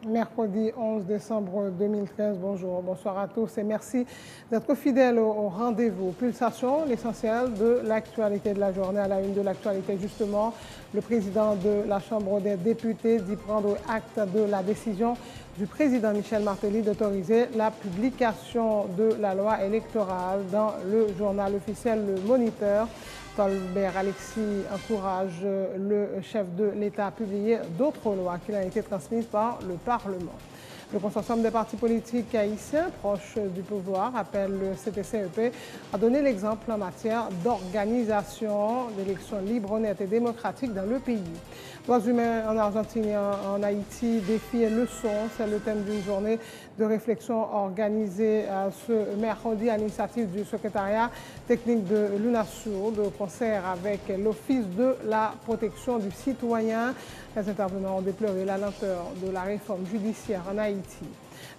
Mercredi 11 décembre 2013, bonjour, bonsoir à tous et merci d'être fidèles au rendez-vous. Pulsation, l'essentiel de l'actualité de la journée. À la une de l'actualité, justement, le président de la Chambre des députés dit prendre acte de la décision du président Michel Martelly d'autoriser la publication de la loi électorale dans le journal officiel Le Moniteur. Tolbert Alexis encourage le chef de l'État à publier d'autres lois qui ont été transmises par le Parlement. Le consortium des partis politiques haïtiens proches du pouvoir appelle le CTCEP à donner l'exemple en matière d'organisation d'élections libres, honnêtes et démocratiques dans le pays. Droits humains en Argentine et en Haïti, défis et leçons, c'est le thème d'une journée de réflexion organisée ce mercredi à l'initiative du secrétariat technique de l'UNASUR, de concert avec l'Office de la protection du citoyen. Les intervenants ont déploré la lenteur de la réforme judiciaire en Haïti.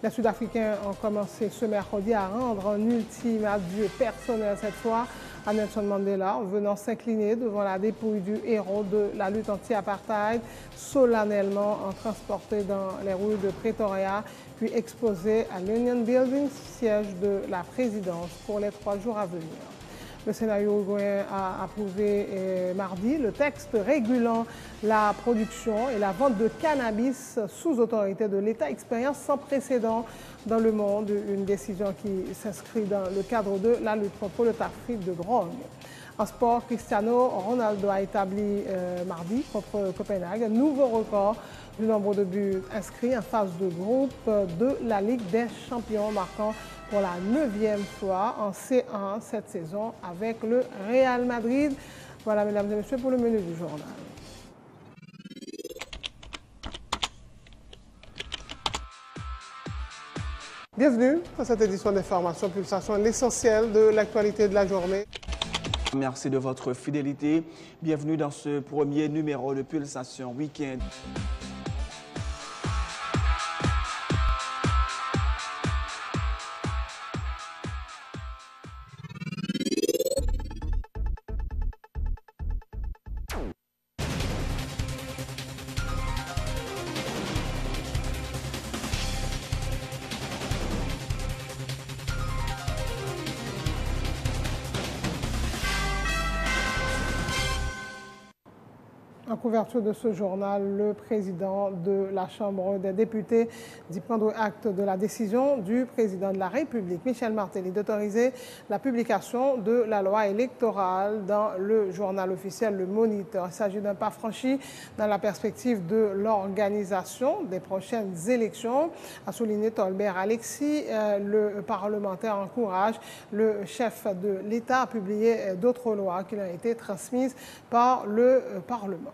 Les Sud-Africains ont commencé ce mercredi à rendre un ultime adieu personnel cette fois à Nelson Mandela, venant s'incliner devant la dépouille du héros de la lutte anti-apartheid, solennellement transporté dans les rues de Pretoria, puis exposé à l'Union Building, siège de la présidence, pour les 3 jours à venir. Le Sénat uruguayen a approuvé mardi le texte régulant la production et la vente de cannabis sous autorité de l'État, expérience sans précédent dans le monde, une décision qui s'inscrit dans le cadre de la lutte contre le trafic de drogue. En sport, Cristiano Ronaldo a établi mardi contre Copenhague un nouveau record du nombre de buts inscrits en phase de groupe de la Ligue des champions, marquant pour la 9e fois en C1 cette saison avec le Real Madrid. Voilà, mesdames et messieurs, pour le menu du journal. Bienvenue à cette édition d'Information Pulsation, l'essentiel de l'actualité de la journée. Merci de votre fidélité. Bienvenue dans ce premier numéro de Pulsation Week-end. En couverture de ce journal, le président de la Chambre des députés dit prendre acte de la décision du président de la République, Michel Martelly, d'autoriser la publication de la loi électorale dans le journal officiel Le Moniteur. Il s'agit d'un pas franchi dans la perspective de l'organisation des prochaines élections, a souligné Tolbert Alexis. Le parlementaire encourage le chef de l'État à publier d'autres lois qui ont été transmises par le Parlement.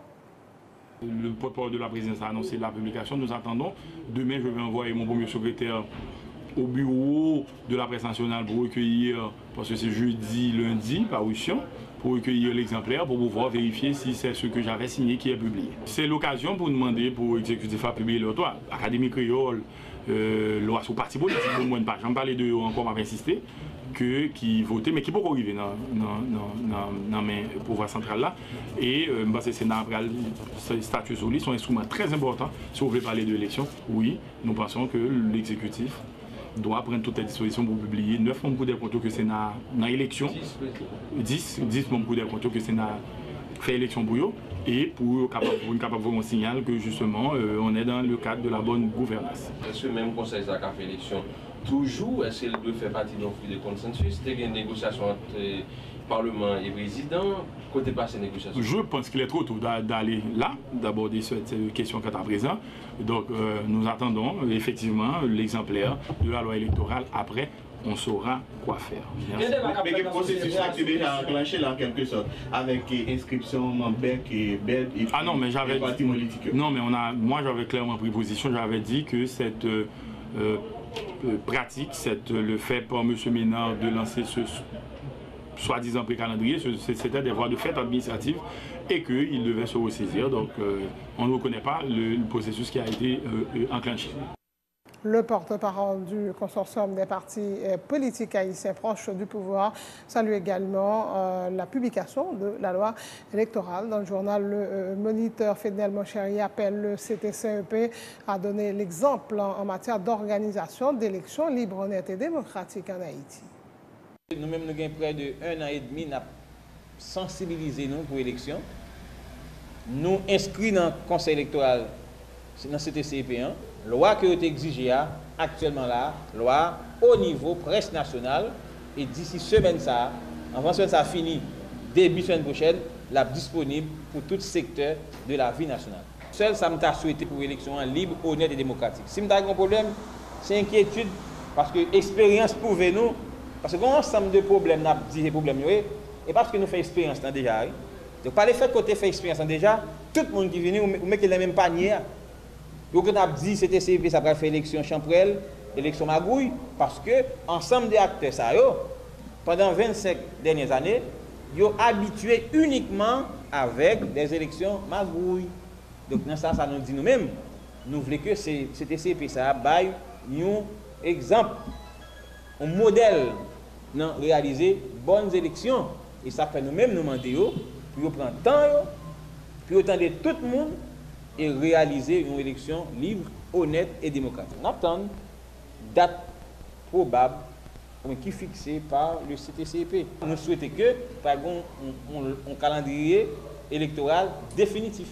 Le porte-parole de la présidence a annoncé la publication. Nous attendons. Demain, je vais envoyer mon premier secrétaire au bureau de la presse nationale pour recueillir, parce que c'est jeudi, lundi, parution, pour recueillir l'exemplaire, pour pouvoir vérifier si c'est ce que j'avais signé qui est publié. C'est l'occasion pour demander pour l'exécutif à publier leur loi. Académie créole, loi sur parti politique, pour moi, j'en parlais de encore, m'avait insisté, qui votait, mais qui peut arriver dans le pouvoir central là. Et parce que c'est le statut sur lui, c'est un instrument très important si on veut parler de l'élection. Oui, nous pensons que l'exécutif doit prendre toutes les dispositions pour publier 9 membres pour des comptes que c'est dans l'élection, 10 membres pour des comptes que c'est dans fait élection pour eux, et pour capable voir un signal que justement on est dans le cadre de la bonne gouvernance. Est-ce que même conseil de la fait élection toujours, est-ce qu'il doit faire partie d'un fruit de consensus? Il y a une négociation entre Parlement et président, côté passé négociation? Je pense qu'il est trop tôt d'aller là, d'aborder cette question qu'à présent. Donc nous attendons effectivement l'exemplaire de la loi électorale. Après, on saura quoi faire. Mais le processus est déjà enclenché là en quelque sorte, avec inscription en BEC et BED et ah non, mais j'avais partis politiques. Non, mais moi j'avais clairement pris position, j'avais dit que cette pratique, le fait par M. Ménard de lancer ce soi-disant pré-calendrier, c'était des voies de fait administratives et qu'il devait se ressaisir. Donc on ne reconnaît pas le processus qui a été enclenché. Le porte-parole du consortium des partis politiques haïtiens proches du pouvoir salue également la publication de la loi électorale. Dans le journal, le moniteur Fidel Mocheri appelle le CTCEP à donner l'exemple en matière d'organisation d'élections libres, honnêtes et démocratiques en Haïti. Nous-mêmes, nous avons près de 1 an et demi à sensibiliser nous pour l'élection. Nous inscrits dans le conseil électoral, dans le CTCEP1, loi qui est exigée actuellement là, loi au niveau presse nationale, et d'ici semaine ça, avant que ça fini, début semaine prochaine, la disponible pour tout secteur de la vie nationale. Seul ça m'a souhaité pour l'élection libre, honnête et démocratique. Si nous avons un problème, c'est inquiétude, parce que l'expérience prouve nous, parce que quand on a un ensemble de problèmes, nous avons dit des problèmes, et parce que nous faisons expérience déjà. Donc par le fait côté fait expérience déjà, tout le monde qui vient, ou met le même panier. Donc on a dit c'était CP, ça va faire élection Champrel, élection Magouille, parce que ensemble des acteurs ça pendant 25 dernières années, ils ont habitué uniquement avec des élections Magouille. Donc dans ça nous dit nous-mêmes, nous voulons que CTCP ça baille un exemple, un modèle dans réaliser bonnes élections. Et ça fait nous-mêmes nous demander pour prendre le temps, pour attendre tout le monde et réaliser une élection libre, honnête et démocratique. On attend une date probable qui est fixée par le CTCEP. Nous souhaitons que par exemple un calendrier électoral définitif.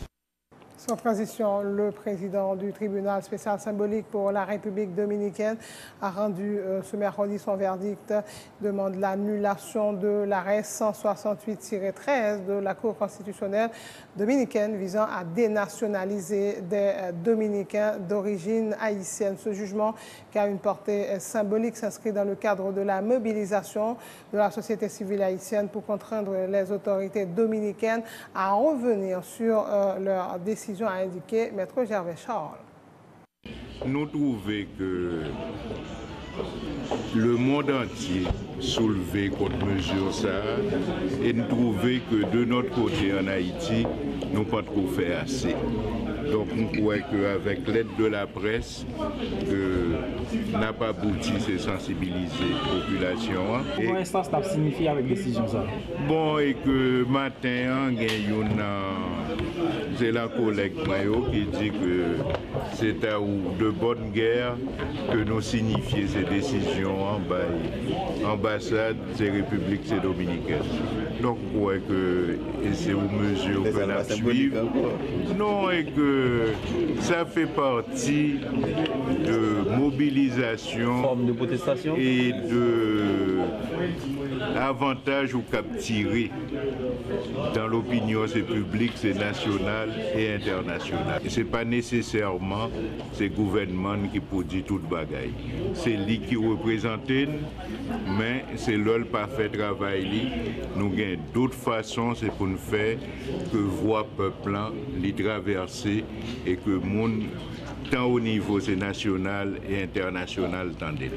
Sans transition, le président du tribunal spécial symbolique pour la République dominicaine a rendu ce mercredi son verdict, demande l'annulation de l'arrêt 168-13 de la Cour constitutionnelle dominicaine visant à dénationaliser des Dominicains d'origine haïtienne. Ce jugement, qui a une portée symbolique, s'inscrit dans le cadre de la mobilisation de la société civile haïtienne pour contraindre les autorités dominicaines à revenir sur leur décision, a indiqué Maître Gervais Charles. Nous trouvons que le monde entier soulevé contre mesure ça et nous trouvons que de notre côté en Haïti, nous pas trop fait assez. Donc nous croyons qu'avec l'aide de la presse, n'a pas abouti à sensibiliser la population. Pour l'instant, ça signifie avec décision ça? Bon, et que matin, c'est la collègue Mayo qui dit que c'est à de bonne guerre que nous signifions ces décisions en ambassade des républiques dominicaines. Donc, ouais, que c'est aux mesures que la suivre. Non, et que ça fait partie de mobilisation forme de protestation et de avantages ou cap tiré dans l'opinion c'est public, c'est national et international. Ce n'est pas nécessairement ces gouvernements qui produisent toute bagaille. C'est lui qui représente, mais c'est l'ol pas fait travail. Nous avons d'autres façons, c'est pour nous faire que voix peuple les traverser et que monde tant au niveau c'est national et international tendait.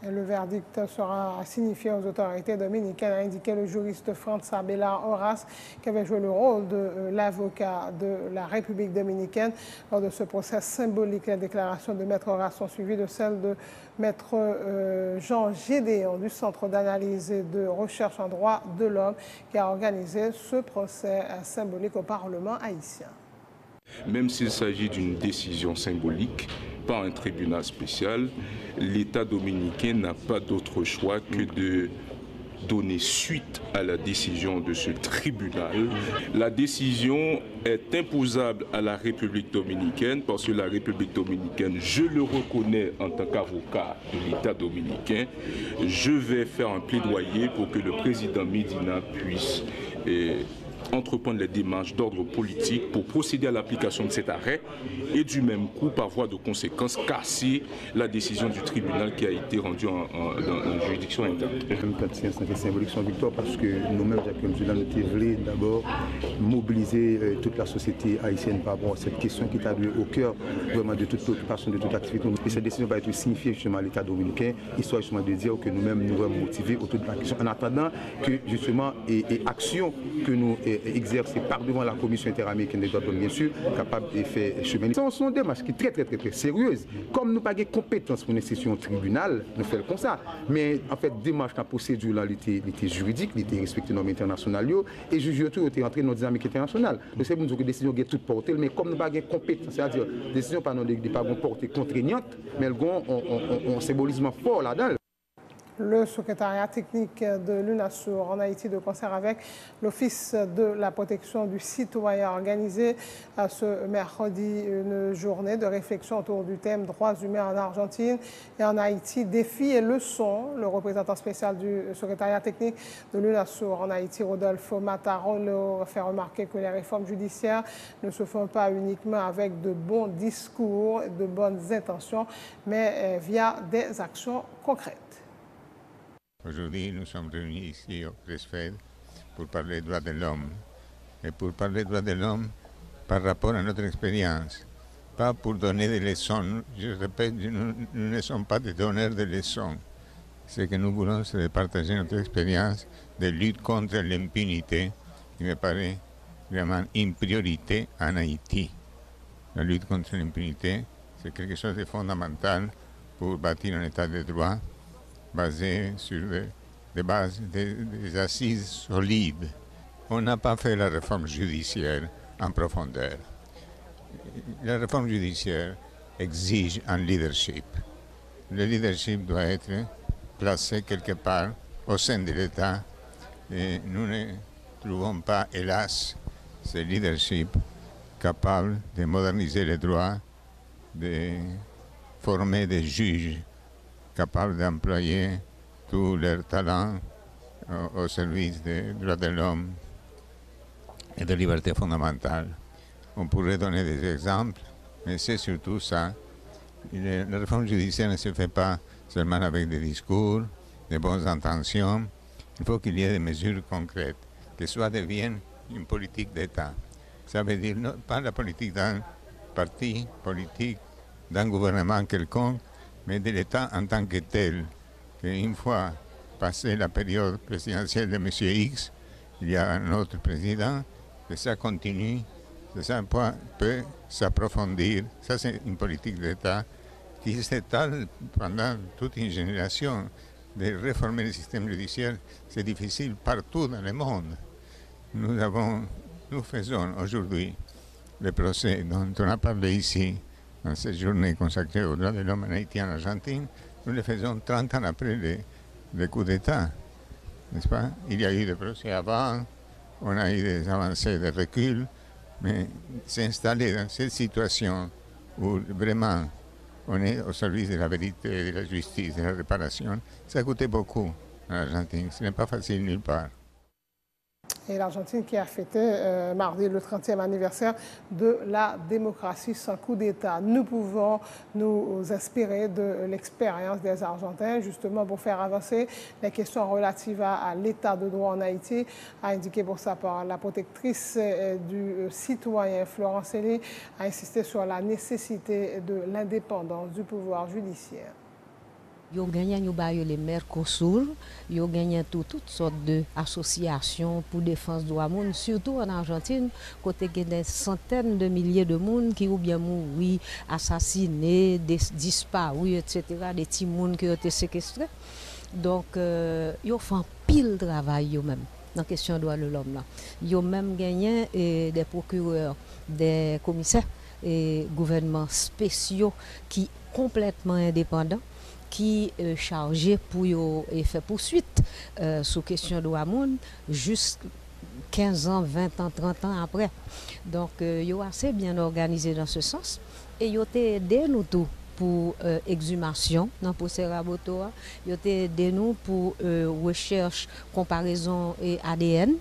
Le verdict sera signifié aux autorités dominicaines, a indiqué le juriste Franz Abelard Horace, qui avait joué le rôle de l'avocat de la République dominicaine lors de ce procès symbolique. Les déclarations de Maître Horace sont suivies de celles de Maître Jean Gédéon du Centre d'analyse et de recherche en droit de l'homme, qui a organisé ce procès symbolique au Parlement haïtien. Même s'il s'agit d'une décision symbolique, pas un tribunal spécial, l'État dominicain n'a pas d'autre choix que de donner suite à la décision de ce tribunal. La décision est imposable à la République dominicaine parce que la République dominicaine, je le reconnais en tant qu'avocat de l'État dominicain, je vais faire un plaidoyer pour que le président Medina puisse entreprendre les démarches d'ordre politique pour procéder à l'application de cet arrêt et du même coup, par voie de conséquence, casser la décision du tribunal qui a été rendue en juridiction interne. C'est symbolique son victoire parce que nous-mêmes, Jacques Mzula, nous voulons d'abord mobiliser toute la société haïtienne par rapport à cette question qui est au cœur vraiment de toute préoccupation, de toute activité. Et cette décision va être signifiée justement à l'État dominicain, histoire justement de dire que nous-mêmes nous sommes motivés autour de la question en attendant que justement et actions que nous exercée par devant la Commission interaméricaine des droits de l'homme, bien sûr, capable de faire chemin. Ce sont des démarches qui sont très sérieuses. Comme nous n'avons pas de compétences pour une session tribunal, nous faisons comme ça. Mais en fait, démarche la procédure là, était juridique, était respectée les normes internationales et juge tout était entré dans la dynamique internationale. Donc c'est pour nous que la décision est toute portée, mais comme nous n'avons pas de compétences, c'est-à-dire décision pas de portée contraignante, mais elles ont un symbolisme fort là-dedans. Le secrétariat technique de l'UNASUR en Haïti, de concert avec l'Office de la protection du citoyen, a organisé ce mercredi une journée de réflexion autour du thème droits humains en Argentine et en Haïti, défis et leçons. Le représentant spécial du secrétariat technique de l'UNASUR en Haïti, Rodolfo Matarolo, fait remarquer que les réformes judiciaires ne se font pas uniquement avec de bons discours, de bonnes intentions, mais via des actions concrètes. Aujourd'hui, nous sommes réunis ici au Presfed pour parler des droits de l'homme. Et pour parler des droits de l'homme par rapport à notre expérience. Pas pour donner des leçons. Je répète, nous ne sommes pas des donneurs de leçons. Ce que nous voulons, c'est de partager notre expérience de lutte contre l'impunité, qui me paraît vraiment une priorité en Haïti. La lutte contre l'impunité, c'est quelque chose de fondamental pour bâtir un état de droit basé sur des bases, des assises solides. On n'a pas fait la réforme judiciaire en profondeur. La réforme judiciaire exige un leadership. Le leadership doit être placé quelque part au sein de l'État et nous ne trouvons pas, hélas, ce leadership capable de moderniser les droits, de former des juges capables d'employer tout leur talent au service des droits de l'homme et des libertés fondamentales. On pourrait donner des exemples, mais c'est surtout ça. La réforme judiciaire ne se fait pas seulement avec des discours, des bonnes intentions. Il faut qu'il y ait des mesures concrètes, que cela devienne une politique d'État. Ça veut dire non, pas la politique d'un parti politique, d'un gouvernement quelconque, mais de l'État en tant que tel. Une fois passée la période présidentielle de M. X, il y a un autre président, que ça continue, que ça peut s'approfondir. Ça, c'est une politique d'État qui s'étale pendant toute une génération. De réformer le système judiciaire, c'est difficile partout dans le monde. Nous faisons aujourd'hui le procès dont on a parlé ici, dans cette journée consacrée aux droits de l'homme en Haïti et en Argentine. Nous le faisons 30 ans après le coup d'État, n'est-ce pas? Il y a eu des procès avant, on a eu des avancées, des reculs, mais s'installer dans cette situation où vraiment on est au service de la vérité, de la justice, de la réparation, ça a coûté beaucoup en Argentine. Ce n'est pas facile nulle part. Et l'Argentine qui a fêté mardi le 30e anniversaire de la démocratie sans coup d'État. Nous pouvons nous inspirer de l'expérience des Argentins justement pour faire avancer les questions relatives à l'état de droit en Haïti, a indiqué pour sa part la protectrice du citoyen Florence Elie, a insisté sur la nécessité de l'indépendance du pouvoir judiciaire. Yo gagné les Mercosur, yo gagné toutes sortes d'associations pour défense des droits de l'homme, surtout en Argentine, côté il y a des centaines de milliers de monde qui ou bien mouru, assassinés, disparus, etc., des petits monde qui ont été séquestrés. Donc, yo font pile travail yo même dans la question des droits de l'homme là. Yo même gagné des procureurs, des commissaires et gouvernements spéciaux qui complètement indépendants, qui est chargé pour faire poursuite sur question de Wamoun jusqu'à 15 ans, 20 ans, 30 ans après. Donc, ils sont assez bien organisé dans ce sens. Et ils ont aidé nous tout pour exhumation dans le Rabotoa. Ils ont aidé nous pour recherche, comparaison et ADN.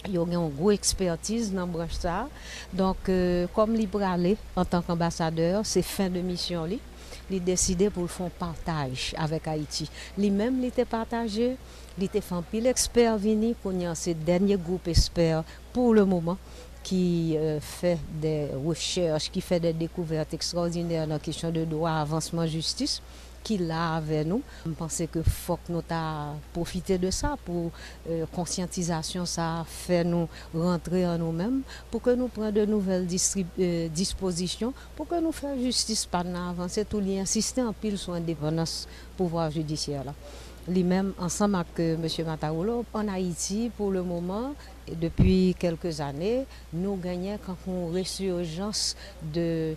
Ils ont une grosse expertise dans le branche ça. Donc, comme Libralé, en tant qu'ambassadeur, c'est fin de mission. Il a décidé pour faire partage avec Haïti. Lui-même, il était partagé, il était fait un pile expert vini pour ce dernier groupe expert pour le moment qui fait des recherches, qui fait des découvertes extraordinaires dans la question de droit, avancement, justice, qu'il a avec nous. Je pense que faut que nous profiter de ça pour conscientisation, ça fait nous rentrer en nous-mêmes, pour que nous prenions de nouvelles dispositions, pour que nous fassions justice par nous avancer, tout lui insister en pile sur l'indépendance pouvoir judiciaire là. Lui-même, ensemble avec M. Mataoula, en Haïti, pour le moment, depuis quelques années, nous gagnons quand une résurgence de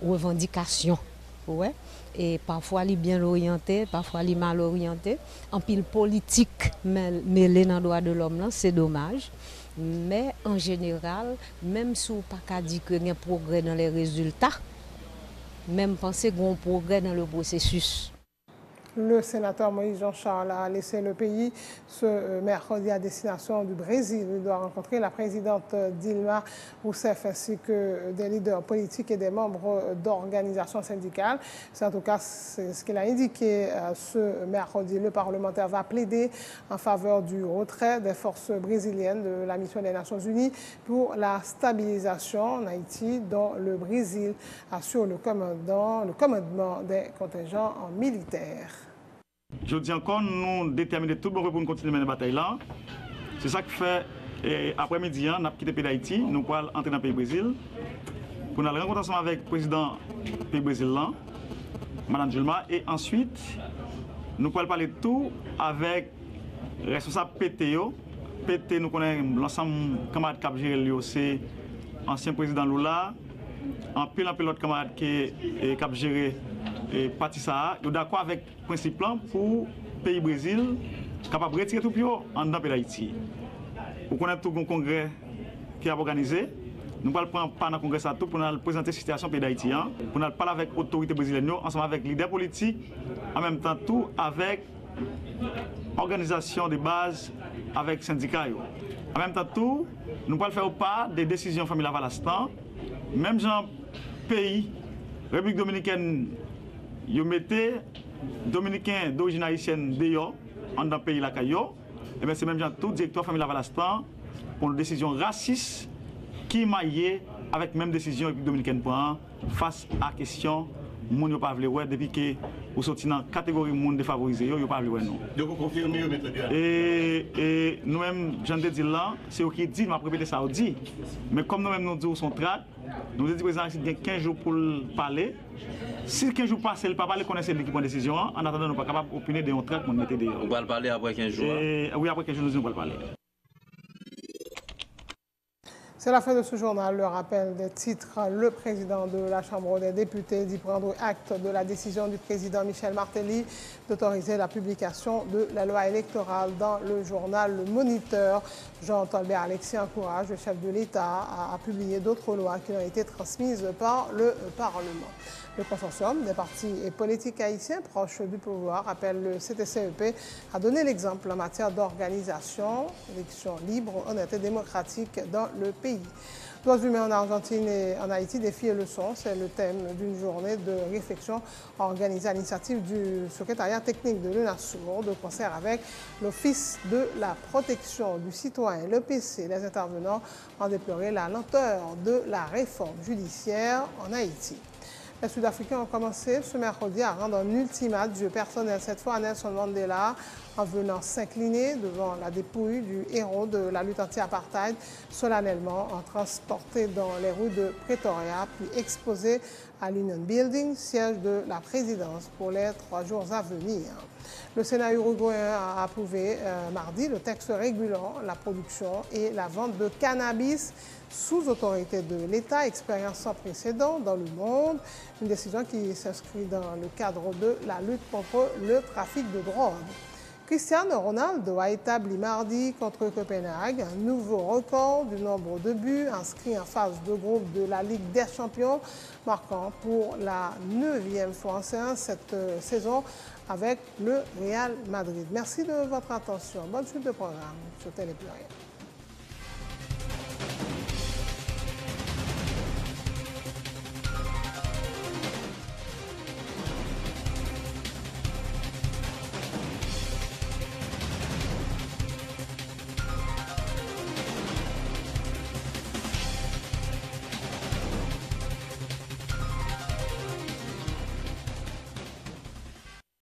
revendications. Ouais. Et parfois, il est bien orienté, parfois, il est mal orienté. En pile politique mêlée dans le droit de l'homme, c'est dommage. Mais en général, même si on n'a pas dit qu'il y a un progrès dans les résultats, même penser qu'il y a un progrès dans le processus. Le sénateur Moïse Jean-Charles a laissé le pays ce mercredi à destination du Brésil. Il doit rencontrer la présidente Dilma Rousseff ainsi que des leaders politiques et des membres d'organisations syndicales. C'est en tout cas ce qu'il a indiqué ce mercredi. Le parlementaire va plaider en faveur du retrait des forces brésiliennes de la mission des Nations Unies pour la stabilisation en Haïti, dont le Brésil assure le commandement des contingents militaires. Je dis encore, nous déterminons tout le monde pour nous continuer à mener la bataille là. C'est ça qui fait, après-midi, on a quitté le pays d'Haïti, nous allons entrer dans le pays du Brésil. Pour nous rencontrer ensemble avec le président du pays Brésil, Mme Dilma, et ensuite, nous allons parler de tout avec le responsable PTO. PT, nous connaissons l'ensemble des camarades qui ont géré c'est l'ancien président Lula, en pile l'autre camarade qui a géré et parti ça, nous d'accord avec le principe plan pour le pays Brésil capable de retirer tout plus haut en dedans de l'Haïti. Vous connaissez tout le congrès qui a organisé. Nous allons prendre part dans le congrès pour nous présenter la situation du pays d'Haïti, pour nous parler avec l'autorité brésilienne, ensemble avec les leaders politiques, en même temps tout avec l'organisation de base, avec les syndicats. En même temps tout, nous allons faire part des décisions familiales à l'instant, même dans le pays, République dominicaine, ils mettaient Dominicains d'origine haïtienne dehors, dans le pays là, et bien c'est même tout directeur familial Valastan pour une décision raciste qui maillait avec même décision République dominicaine face à la question moun yo pas vle ouais depuis que vous sorti dans catégorie moun défavorisé yo pas vle ouais non. Donc vous confirmez maintenant. Et nous même j'en ai dit là, c'est eux qui dit m'a répété ça dit. Mais comme nous même nous disons son track, nous dit président il y a 15 jours pour parler. Si 15 jours passent, il pas parler connaître l'équipe en décision, en attendant nous pas capable d'opiner de un track qu'on mettait dehors. On va parler après 15 jours. Oui, après 15 jours nous allons parler. C'est la fin de ce journal. Le rappel des titres. Le président de la Chambre des députés dit prendre acte de la décision du président Michel Martelly d'autoriser la publication de la loi électorale dans le journal Le Moniteur. Jean-Tolbert Alexis encourage le chef de l'État à publier d'autres lois qui ont été transmises par le Parlement. Le consortium des partis et politiques haïtiens proches du pouvoir appelle le CTCEP à donner l'exemple en matière d'organisation, élections libres, honnêtes et démocratiques dans le pays. Droits humains en Argentine et en Haïti, défis et leçons, c'est le thème d'une journée de réflexion organisée à l'initiative du secrétariat technique de l'UNASUR, de concert avec l'Office de la protection du citoyen, l'EPC. Les intervenants ont déploré la lenteur de la réforme judiciaire en Haïti. Les Sud-Africains ont commencé ce mercredi à rendre un ultimat du personnel, cette fois à Nelson Mandela, en venant s'incliner devant la dépouille du héros de la lutte anti-apartheid, solennellement transporté dans les rues de Pretoria, puis exposé à l'Union Building, siège de la présidence pour les 3 jours à venir. Le Sénat uruguayen a approuvé mardi le texte régulant la production et la vente de cannabis sous autorité de l'État, expérience sans précédent dans le monde, une décision qui s'inscrit dans le cadre de la lutte contre le trafic de drogue. Cristiano Ronaldo a établi mardi contre Copenhague un nouveau record du nombre de buts inscrits en phase de groupe de la Ligue des Champions, marquant pour la 9e fois en séance cette saison avec le Real Madrid. Merci de votre attention. Bonne suite de programme sur Télé Pluriel.